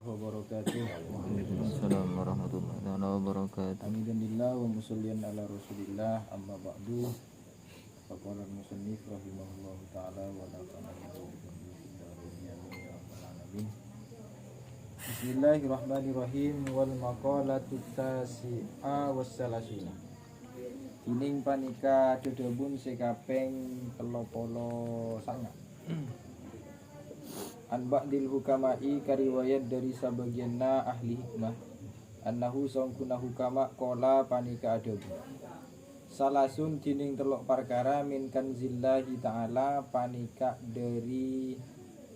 wabarakatuh. Waalaikumsalam warahmatullahi wabarakatuh. Alhamdulillah wa musallian ala rasulillah amma ba'du. Faqala al-musannif rahimahullahu ta'ala wa nafa'ana bihi. Bismillahirrahmanirrahim. Wal maqalatu tasi'a wassalasuna. Tining panika dedebun sekapeng 39. An ba'dil hukama'i kariwayat dari sebagianna ahli hikmah annahu sangkuna hukama kola panika adabu salasun dining telok perkara min kanzillahi ta'ala panika dari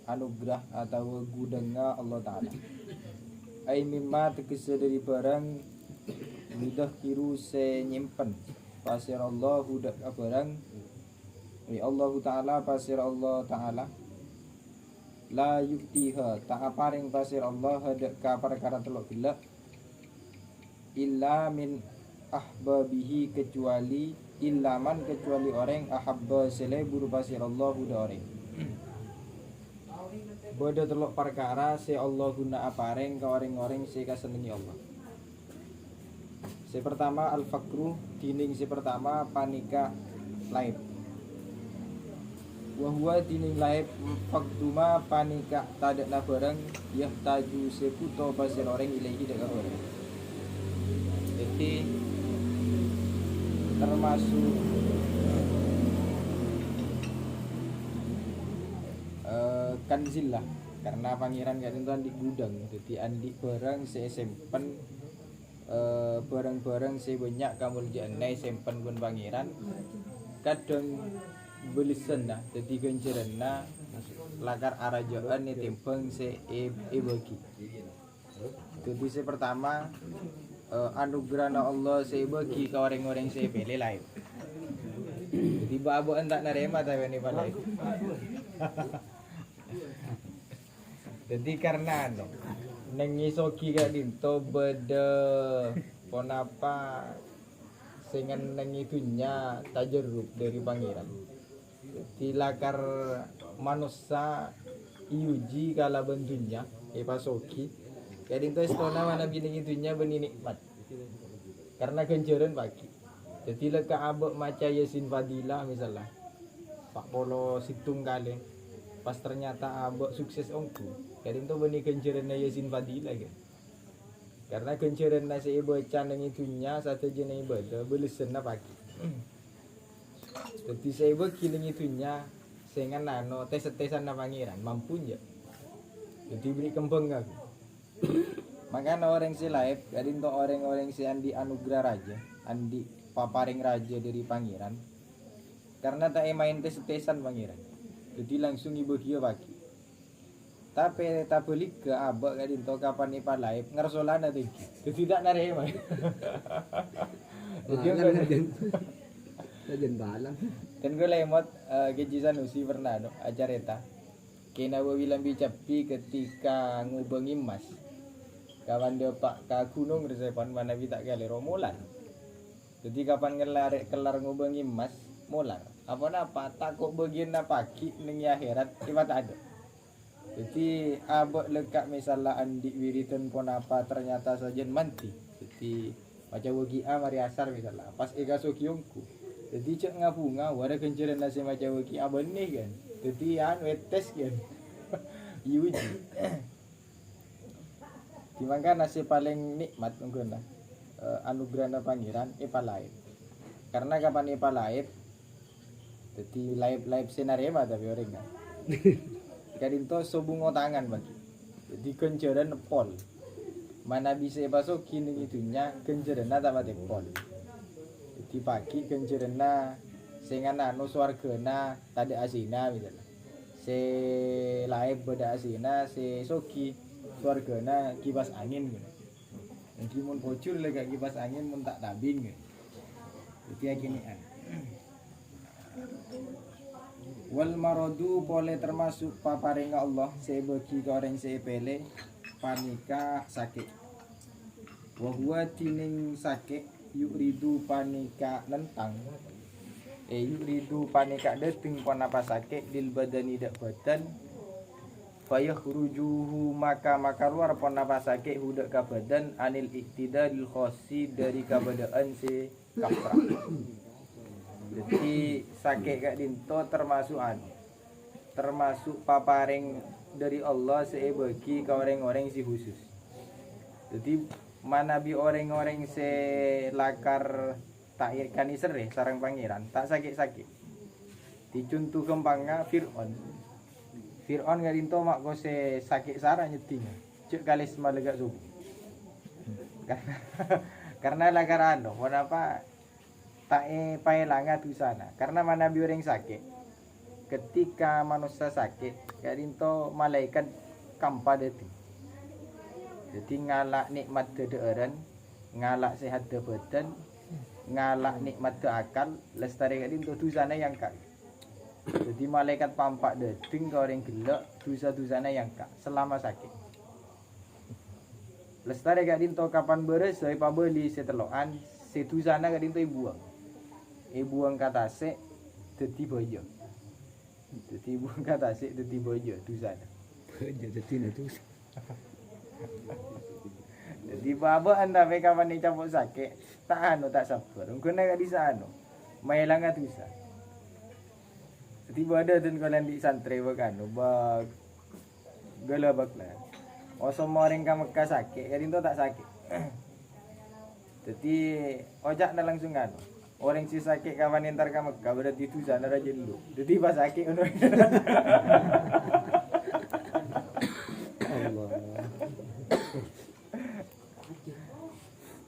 anugerah atau gudangnya Allah ta'ala ai mimma tegese dari barang mudah kiru se nyimpen pasir Allah hudak barang Allah ta'ala pasir Allah ta'ala la yuktiha tak paring pasir Allah hadak ka perkara telok gelak illa min ahbabihi kecuali illaman kecuali orang ahabba sele buru pasir Allah buda orang bodo telok perkara se Allah guna apareng ka orang-orang se kasenengi Allah. Se pertama al fakru dining se pertama panika laib wahwa dining laib faktuma panika tadak na barang yah taju seputo pasir orang ilahi dekat orang. Jadi termasuk kanzil lah karena pangeran gak tentu andik gudang jadi andik barang saya simpen barang-barang saya banyak kamu janai simpen pun pangeran kadang belisan lah jadi ganjaran lah lakar arajaan ni timpang se bagi jadi saya pertama anugerah Allah saya bagi ke orang-orang saya pilih lain jadi babu entak narema tapi ni palai jadi karena nengisoki gak dinto beda ponapa dengan nengitunya tajeruk dari pangeran tilakar manusia iuji kala bentunya pasoki jadi itu istana mana bini itunya beni nikmat karena kenceran pagi jadi leka abek maca Yasin Fadilah misalnya Pak Polo situng kali pas ternyata abek sukses ongku jadi itu beni kenceran Yasin Fadilah kan karena kenceran nasi baca nang itunya satu jenis ibadah belisan pagi jadi saya kiling itunya sehingga nano tes-tesan na pangeran mampu ya jadi beri kembang aku makanya orang si laib jadi untuk orang-orang si andi anugerah raja andi paparing raja dari pangeran karena tak main tes-tesan pangeran jadi langsung ibu dia pagi tapi tak beli ke abak jadi untuk kapan ipa laib ngersolana tinggi jadi tidak narema jadi Sajen balang. dan gue lemot kejisan usi pernah no acareta kena bilang bicapi ketika ngubengi emas kawan dia pak ke gunung resepan mana bita kali romulan jadi kapan kelar ngubengi emas mular apa takut bagian pagi nengi akhirat ibat ada jadi abok lekak misalnya andi wiritan pun apa ternyata sajen manti jadi macam wagi mari asar misalnya pas ega sokiongku jadi cek ngabunga wada kenceran nasi macam waki abang ni kan jadi wetes kan yuji dimangka nasi paling nikmat mungkin lah anugerah pangeran laib karena kapan laib jadi laib senarema tapi orang kan kadinto sobungo tangan bagi jadi kenceran pol mana bisa pasokin itunya kenceran tak mati pol di pagi kencerena sehingga nano swargana tadi asina misalnya se laib beda asina se soki swargana kipas angin gitu nanti mun bocor lega kipas angin mun tak tabing gitu jadi ginian wal marodu boleh termasuk paparing Allah se bagi ke orang se pele panika sakit wa huwa tining sakit yuridu panika nentang yuridu panika deting panapa sakit dil badani dak badan fayakhrujuhu maka keluar ponapa sakit hudak ka badan anil iktidalil khosi dari kabadaan si kaprah. Jadi sakit kak dinto termasuk paparing dari Allah seebagi ka orang-orang si khusus. Jadi manabi orang-orang se lakar tak irkani sereh sarang pangeran tak sakit-sakit. Dicontoh kembangnya Fir'aun gak dinto mak kose sakit sarang nyetinya. Cuk kalis malegak subuh. Karena lakar kenapa tak paelanga tu sana. Karena manabi orang sakit. Ketika manusia sakit, gak dinto malaikat kampa deti. Jadi ngalak nikmat dederan, ngalak sehat de badan, ngalak nikmat de akal, lestari gak dinto tu sana yang kak. Jadi malaikat pampak deting ke orang gelak dosa-dosanya yang kak selama sakit. Lestari gak dinto kapan beres dari pabeli seteloan sedosana gak dinto ibuang kata se dadi boyo. Dadi ibuang kata se dadi boyo dosana. Jadi itu. Jadi baba anda pe kapan ni capuk sakit tak sabar. Engko nek di sana mailang dosa. Tiba ada dan kalian di santri bakan bag gelabak lah. Oso moring ka Mekah sakit, jadi itu tak sakit. Jadi ojak dah langsung kan. Orang si sakit kawan entar ka Mekah berarti itu sana raja dulu. Jadi pas sakit ono. Allah.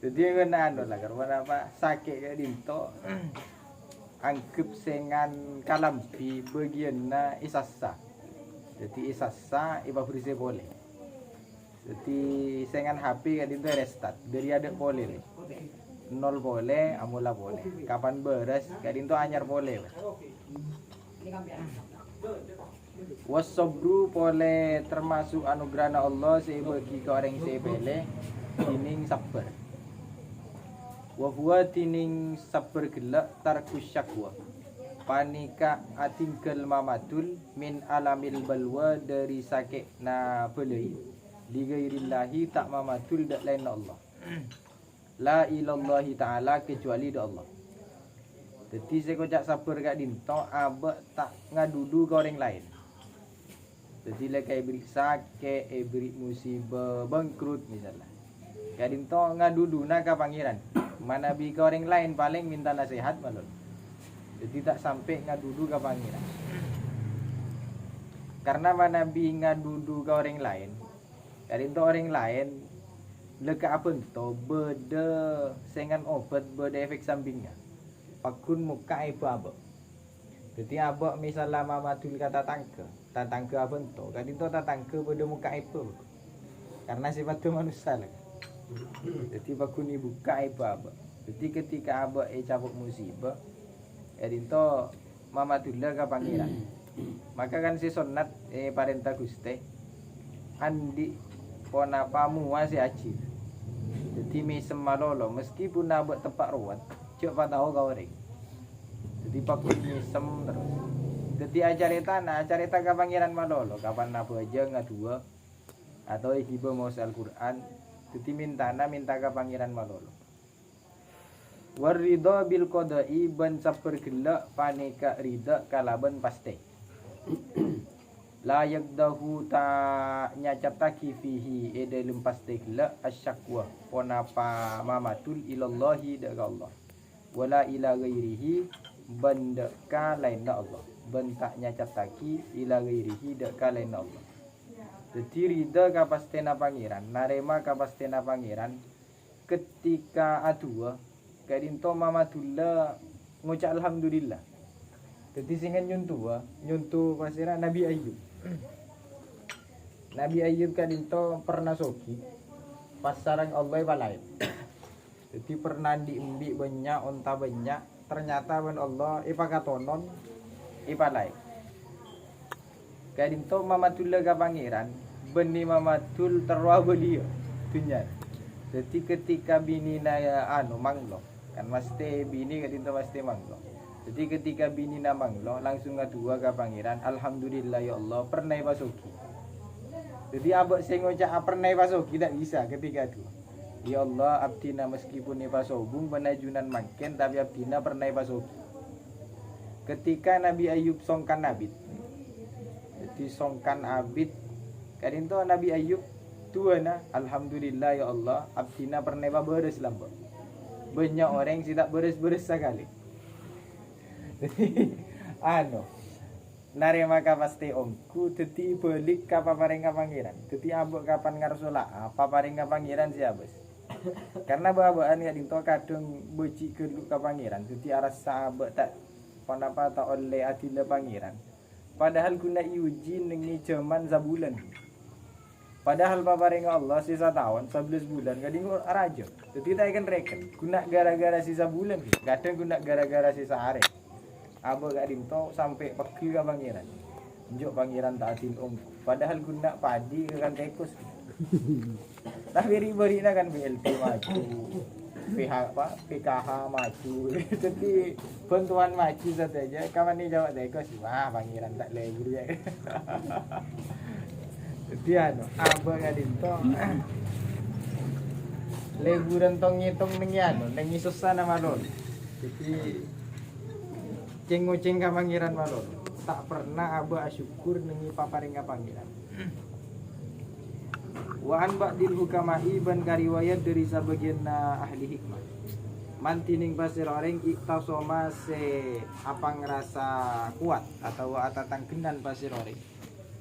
Jadi kena lah karena apa sakit kayak dinto. Anggap sengan kalampi bagian na isassa. Jadi isassa iba berise boleh. Jadi sengan HP kan itu restart. Dari ada boleh. 0 boleh, amula boleh. Kapan beres kan itu anyar boleh. Wasabru boleh termasuk anugerah Allah sebagi ke orang sebele dining sabar. Wa huwa tining sabar gelak tarkus syakwa panika atingkel mamatul min alamil balwa dari sakit na belai ligairillahi tak mamatul dak lain Allah la ilallahi ta'ala kecuali dak Allah. Jadi saya kocak sabar kat dinto abak tak ngadudu ke orang lain. Jadi lah kayak beri sakit, beri musibah, bangkrut misalnya. Kat dinto ngadudu nak ke pangeran. Mana bi ke orang lain paling minta nasihat malon. Jadi tak sampai ngadudu ke pangeran. Karena mana bi ngadudu ke orang lain. Dari itu orang lain leka apa ento beda sengan obat beda efek sampingnya. Pakun muka ibu abak. Jadi abak misalnya mamadul kata tangke apa ento. Kan itu tangke beda muka ibu. Karena sifat manusia lah. Jadi pakun dibuka apa. Jadi ketika abah cabut musibah, itu mama tulah ke pangeran. Maka kan si sunat parenta guste andi ponapa mua si acir. Jadi misem malolo meskipun abah tempat ruwet, coba tahu kau orang. Jadi pakun misem terus. Jadi acarita ke pangeran malolo kapan apa aja ngadua atau ikiba mau Al-Quran. Jadi minta ke pangeran malolo. Warida bil qada'i ban sabar gelak panika rida kalaban pasti. La yaqdahu ta nyacataki fihi edalem pasti gelak asyakwa ponapa mamatul ilallahi daga Allah. Wala ila ghairihi bandaka lainna Allah. Ben tak nyacataki ila ghairihi daka lainna Allah. Jadi rida kapastena pangeran, narema kapastena pangeran ketika adua kadinto mamadullah ngucap alhamdulillah. Jadi singan nyuntu pasira Nabi Ayub. Nabi Ayub kadinto pernah soki pas sarang Allah balai. Jadi pernah diembi banyak onta banyak ternyata ban Allah ipakatonon ipalai. Kadinto mamadullah ka pangeran beni mamadul terwa beliau dunia. Jadi ketika bini na manglo kan mesti bini kadinto mesti manglo. Jadi ketika bini na manglo langsung ngadua ka pangeran alhamdulillah ya Allah pernah basuki. Jadi abak sing ngocak pernah pasoki tak bisa ketika itu. Ya Allah, abdina meskipun ni pasobung penajunan makin tapi abdina pernah pasoki. Ketika Nabi Ayub songkan abid. Jadi songkan abid kadinto Nabi Ayub tuana alhamdulillah ya Allah abdina pernah beres lamba. Banyak orang yang tidak beres-beres sekali. Jadi narema ka pasti omku dadi balik ka paparing ka pangeran. Dadi ambek kapan ngarsola apa paring ka pangeran siapa? Karena bawa-bawaan ya dinto kadung beci ke ka pangeran. Dadi aras sahabat tak panapa tak oleh adile pangeran. Padahal guna iuji nengi zaman sabulan. Padahal paparing Allah sisa tahun 11 bulan kadang raja. Dadi tak ikan reken guna gara-gara sisa bulan. Kadang guna gara-gara sisa hari. Abah gak dinto sampai pergi ke pangeran. Njuk pangeran taatin om. Padahal guna padi ke kan tekus. Tapi ribet kan BLT maju. PKH maju. Jadi bantuan maju saja. Kapan ni jawab tekus. Wah pangeran tak lebur ya. Jadi abah gak dinto. Leburan tong ngitung nengi nengi susah nama lor. Jadi ceng-ceng ka pangeran malon tak pernah abah syukur nengi paparing ka pangeran. Wa an ba'dil hukamai ban kariwayat dari sabagian ahli hikmah mantining pasir orang iktasoma se apa ngerasa kuat atau atatang kenan pasir orang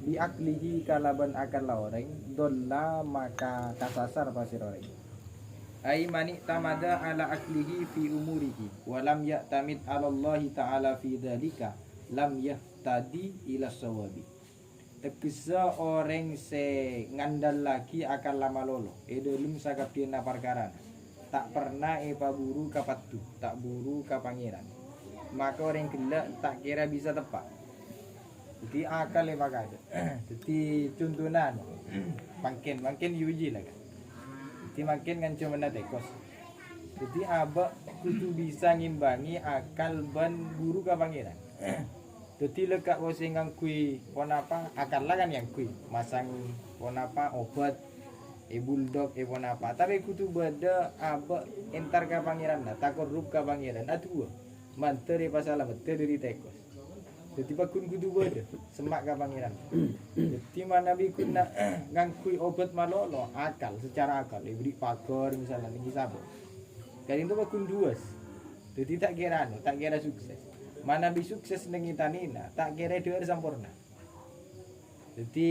bi aklihi kalaban akal orang dolla maka kasasar pasir orang ai mani tamada ala aklihi fi umurihi wa lam ya'tamid ala Allah ta'ala fi dzalika lam yahtadi ila sawabi. Tegesa orang se ngandal lagi akan lama lolo edelum sakapina perkara tak pernah paburu ka patu tak buru ka pangeran maka orang gelak tak kira bisa tepat. Jadi akal makanya jadi contohnya makin yuji lah kan. Jadi makin kan cuma tekos. Jadi abah kudu bisa ngimbangi akal ban guru ka pangeran. Jadi lekak wosing ngangkui ponapa akal lah kan yang kui masang ponapa obat buldog ponapa. Tapi kudu beda abah entar ka pangeran lah takut rup ka pangeran atuh. Manteri pasalah betul dari tekos. Jadi bakun kudu beda semak ka pangeran. Jadi mana bikun nak ngangkui obat malolo akal secara akal beri pagar misalnya ini sabo. Kali itu bakun duas. Jadi tak kira sukses. Mana bi sukses nengi tanina tak kira dua sempurna. Jadi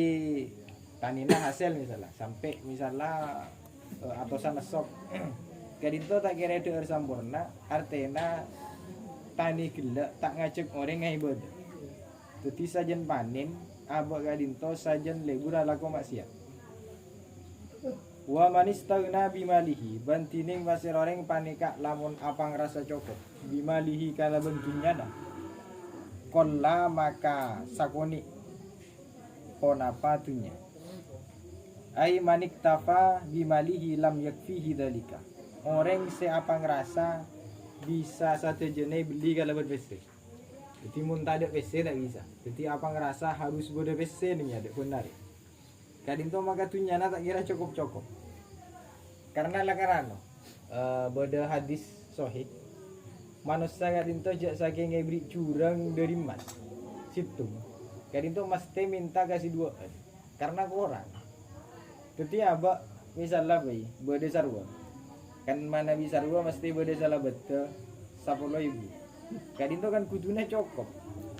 tanina hasil misalnya sampai misalnya atosan sok. Kali itu tak kira dua sempurna artinya tani gelak tak ngajak orang ngai ibadah. Jadi sajen panen abah kadinto sajen lebur ala ko maksiat. Wa manistagna bimalihi bantining pasir orang panika lamun apa ngerasa cukup bimalihi kala bentunya dah. Kolla maka sakoni ponapa tunya. Ai manik tafa bimalihi lam yakfihi dalika. Orang se apa ngerasa bisa satu jenis beli kalau berbesar. Jadi mun tak ada PC tak bisa. Jadi apa ngerasa harus bude PC nih ada benar. Kadinto maka tunyana tak kira cukup. Karena lakarano beda hadis sahih. Manusia kadinto jak saking ngebri curang dari mas. Situ. Kadinto mesti minta kasih dua. Karena kurang. Jadi abak misalnya bayi beda sarwa. Kan mana bisa sarwa mesti beda salah betul 10.000. Kadinto kan kudune cukup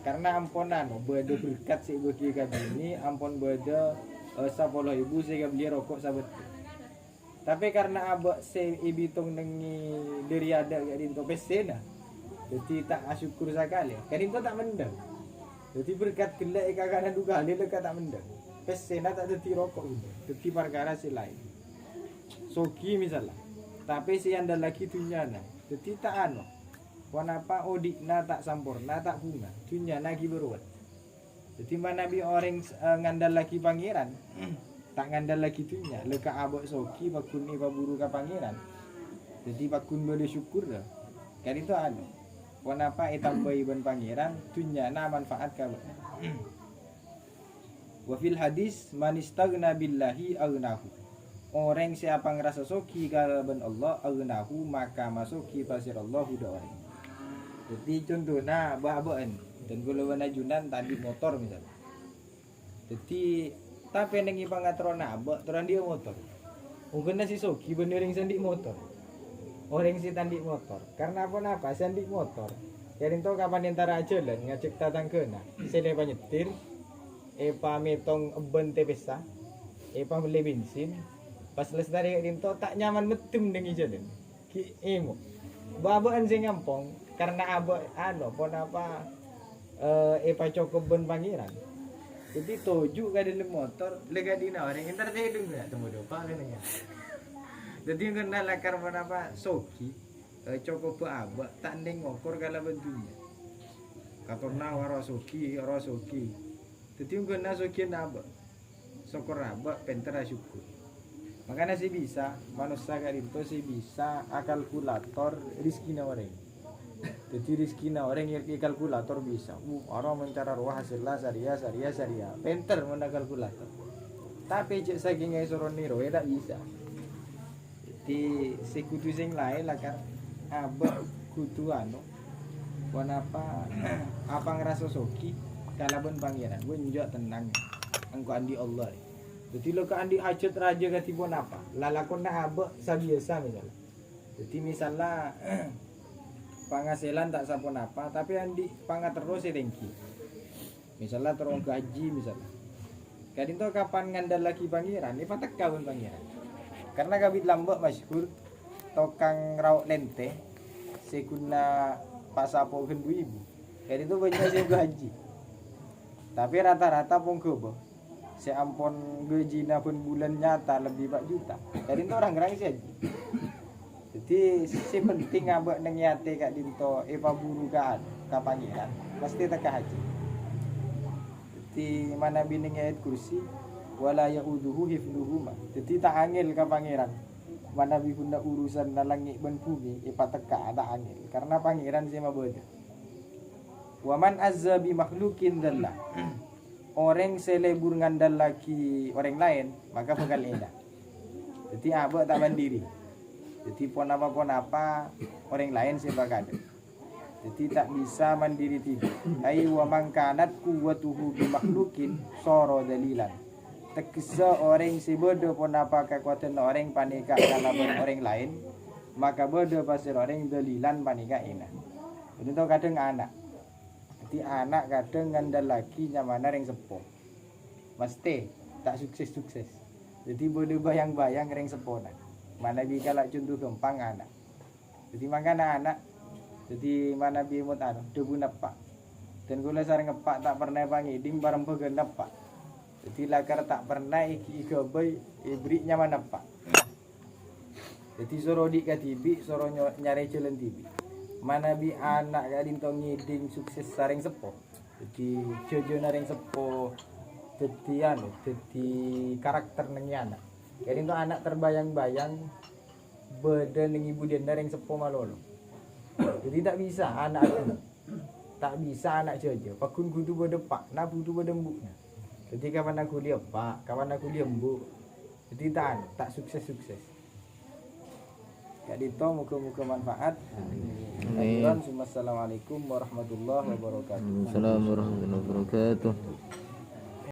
karena amponan beda berkat sih bagi ini ampon beda 10.000 saya beli rokok sahabat. Tapi karena abak se ibitung nengi dari ada kadinto pesena jadi tak asyukur sekali kadinto tak mendang. Jadi berkat gelak kakana duga dia dekat tak mendang pesena tak jadi rokok jadi perkara si lain soki misalnya tapi si anda lagi tunyana jadi tak ano wanapa odikna tak sampurna tak bunga dunia lagi beruat. Jadi mana bi orang ngandal lagi pangeran tak ngandal lagi dunia leka abok soki bakun ni paburu ka pangeran. Jadi bakun berde syukur dah. Kan itu anu. Wanapa itambai ban pangeran dunia na manfaat ka. Wa fil hadis man istaghna billahi aghnahu. Orang siapa ngerasa soki kalaban Allah aghnahu maka masuki pasir Allah udah orang. Jadi contohnya bahan dan gula najunan tadi motor misalnya. Jadi tapi nengi pangatrona abak terang dia motor. Mungkin nasi soki bener yang sendik motor. Orang si tandik motor. Karena apa sendik motor. Jadi tu kapan antara jalan ngajak tatang kena. Saya nyetir. Epa metong bente pesa, epa beli bensin, pas lestari rinto tak nyaman betum dengan jalan. Ki emo, babaan sing ngampong karena abah pon apa epa cokop ben pangeran. Jadi toju ka dalam motor, lega dina orang entar saya dulu ya temu dopa kan ya. Jadi kena lakar pon apa soki, cokop abah tak ndeng ngokor kala bentunya. Katorna warasoki. Jadi kena soki naba, sokor naba pentera syukur. Makanya sih bisa manusia kali itu sih bisa kalkulator rizki na orang. Jadi rizki na orang yang kalkulator bisa. Orang mencari ruah hasilnya syariah. Penter mana kalkulator. Tapi cek saking soron niro tak bisa. Jadi si kudu sing lain lah kan. Abah kudu apa ngerasa soki kalaban pangeran. Gue njok tenang. Engkau andi Allah. Jadi lo ke andi hajat raja katipun apa? Lalakon na abah sabiasa misalnya. Jadi misalnya penghasilan tak sapun apa, tapi andi pangat terus tinggi. Misalnya terus gaji misalnya. Kadin to kapan ngandal lagi pangeran, ini patek kawin pangeran. Karena kabit lambok masyhur tokang rauk lente sekuna pasapo gendu ibu. Kadin to banyak sing gaji. Tapi rata-rata pun kebo. Seampun gajina pun bulan nyata lebih 4 juta. Kadin to orang-orang sih. Jadi si penting abak neng yate kak dinto eva buru ka pangeran pasti teka haji. Jadi mana bining ayat kursi wala yauduhu hifduhuma. Jadi tak angel ka pangeran. Mana bihunda urusan na langit ban bumi eva teka tak angel karena pangeran si mabode. Waman azza bi makhlukin dalla. Orang selebur ngandal lagi orang lain maka bakal enak. Jadi abak tak mandiri. Jadi pon apa orang lain sih bakal. Jadi tak bisa mandiri tidak. Ai wa man kanat quwwatuhu bi makhlukin soro dalilan. Teksa orang si bodoh pon apa kekuatan orang panika kalaban orang lain, maka bodoh pasir orang dalilan panika enak. Jadi tu kadang anak. Jadi anak kadang ngandal lagi nyamana ring sepuh. Mesti tak sukses. Jadi bodoh bayang-bayang ring sepuh. Mana bi kalau contoh gampang anak. Jadi makanya anak. Jadi mana bi mut debu nepak. Dan gula sareng ngepak tak pernah pangidim bareng pegen nepak. Jadi lakar tak pernah iki gabai ibrik nyaman nepak. Jadi soro dik katibi soro nyari jalan tibi. Mana bi anak kadin to ngiding sukses sareng sepo. Jadi jojo naring sepo. Jadi karakter nengi anak. Jadi itu anak terbayang-bayang beda dengan ibu dia yang sepo malolo. Jadi tak bisa anak aku. Tak bisa anak jojo. Pakun kudu berdepak, nak kudu berdembuknya. Jadi kapan aku lihat pak, kapan aku lihat bu. Jadi tak sukses. Jadi itu muka-muka manfaat. Amin. Assalamualaikum warahmatullahi wabarakatuh. Assalamualaikum warahmatullahi wabarakatuh.